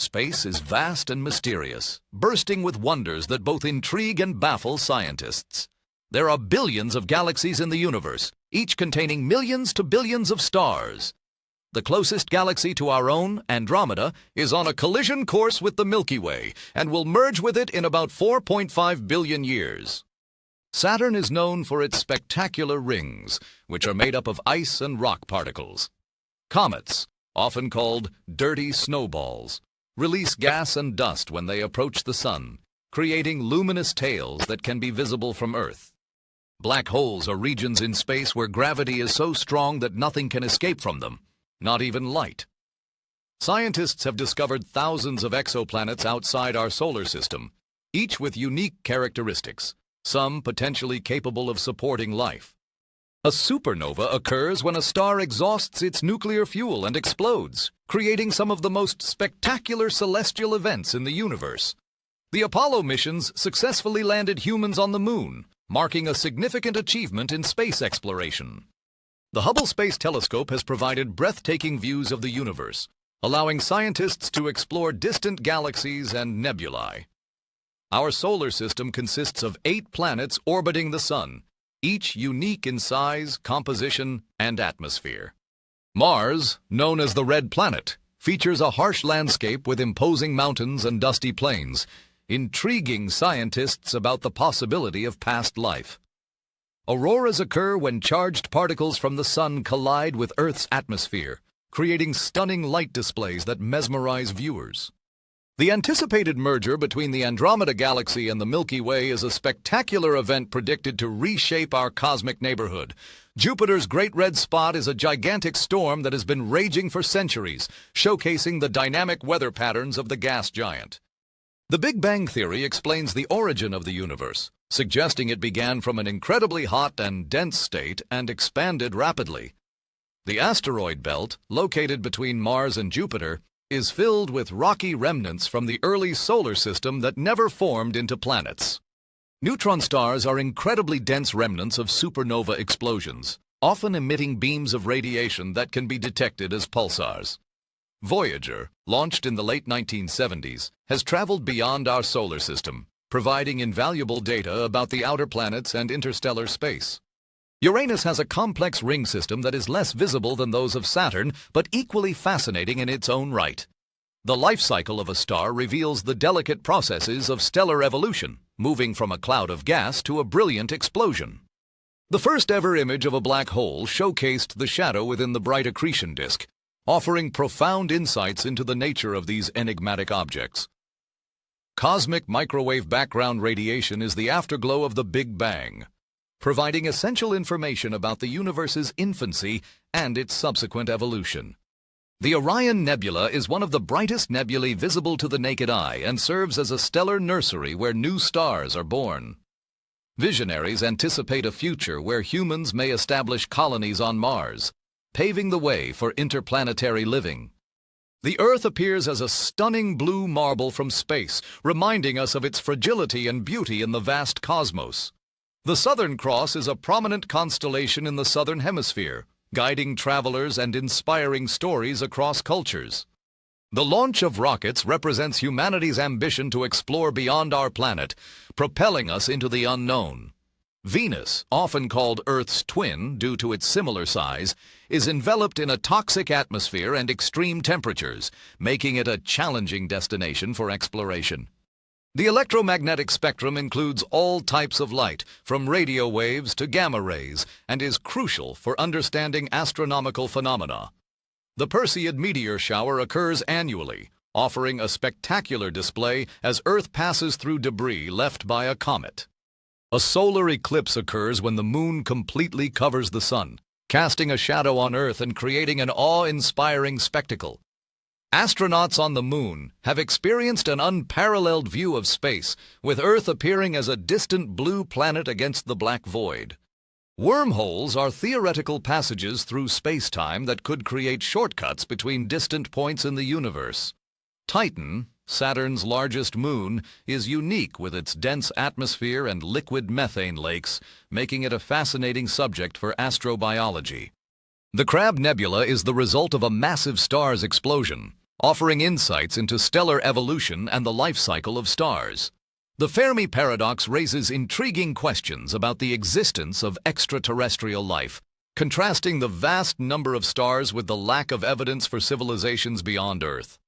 Space is vast and mysterious, bursting with wonders that both intrigue and baffle scientists. There are billions of galaxies in the universe, each containing millions to billions of stars. The closest galaxy to our own, Andromeda, is on a collision course with the Milky Way and will merge with it in about 4.5 billion years. Saturn is known for its spectacular rings, which are made up of ice and rock particles. Comets, often called dirty snowballs, release gas and dust when they approach the sun, creating luminous tails that can be visible from Earth. Black holes are regions in space where gravity is so strong that nothing can escape from them, not even light. Scientists have discovered thousands of exoplanets outside our solar system, each with unique characteristics, some potentially capable of supporting life. A supernova occurs when a star exhausts its nuclear fuel and explodes, creating some of the most spectacular celestial events in the universe. The Apollo missions successfully landed humans on the moon, marking a significant achievement in space exploration. The Hubble Space Telescope has provided breathtaking views of the universe, allowing scientists to explore distant galaxies and nebulae. Our solar system consists of 8 planets orbiting the Sun, each unique in size, composition, and atmosphere. Mars, known as the Red Planet, features a harsh landscape with imposing mountains and dusty plains, intriguing scientists about the possibility of past life. Auroras occur when charged particles from the Sun collide with Earth's atmosphere, creating stunning light displays that mesmerize viewers. The anticipated merger between the Andromeda Galaxy and the Milky Way is a spectacular event predicted to reshape our cosmic neighborhood. Jupiter's Great Red Spot is a gigantic storm that has been raging for centuries, showcasing the dynamic weather patterns of the gas giant. The Big Bang Theory explains the origin of the universe, suggesting it began from an incredibly hot and dense state and expanded rapidly. The asteroid belt, located between Mars and Jupiter, is filled with rocky remnants from the early solar system that never formed into planets. Neutron stars are incredibly dense remnants of supernova explosions, often emitting beams of radiation that can be detected as pulsars. Voyager, launched in the late 1970s, has traveled beyond our solar system, providing invaluable data about the outer planets and interstellar space. Uranus has a complex ring system that is less visible than those of Saturn, but equally fascinating in its own right. The life cycle of a star reveals the delicate processes of stellar evolution, moving from a cloud of gas to a brilliant explosion. The first ever image of a black hole showcased the shadow within the bright accretion disk, offering profound insights into the nature of these enigmatic objects. Cosmic microwave background radiation is the afterglow of the Big Bang, providing essential information about the universe's infancy and its subsequent evolution. The Orion Nebula is one of the brightest nebulae visible to the naked eye and serves as a stellar nursery where new stars are born. Visionaries anticipate a future where humans may establish colonies on Mars, paving the way for interplanetary living. The Earth appears as a stunning blue marble from space, reminding us of its fragility and beauty in the vast cosmos. The Southern Cross is a prominent constellation in the Southern Hemisphere, guiding travelers and inspiring stories across cultures. The launch of rockets represents humanity's ambition to explore beyond our planet, propelling us into the unknown. Venus, often called Earth's twin due to its similar size, is enveloped in a toxic atmosphere and extreme temperatures, making it a challenging destination for exploration. The electromagnetic spectrum includes all types of light, from radio waves to gamma rays, and is crucial for understanding astronomical phenomena. The Perseid meteor shower occurs annually, offering a spectacular display as Earth passes through debris left by a comet. A solar eclipse occurs when the moon completely covers the sun, casting a shadow on Earth and creating an awe-inspiring spectacle. Astronauts on the moon have experienced an unparalleled view of space, with Earth appearing as a distant blue planet against the black void. Wormholes are theoretical passages through space-time that could create shortcuts between distant points in the universe. Titan, Saturn's largest moon, is unique with its dense atmosphere and liquid methane lakes, making it a fascinating subject for astrobiology. The Crab Nebula is the result of a massive star's explosion, offering insights into stellar evolution and the life cycle of stars. The Fermi paradox raises intriguing questions about the existence of extraterrestrial life, contrasting the vast number of stars with the lack of evidence for civilizations beyond Earth.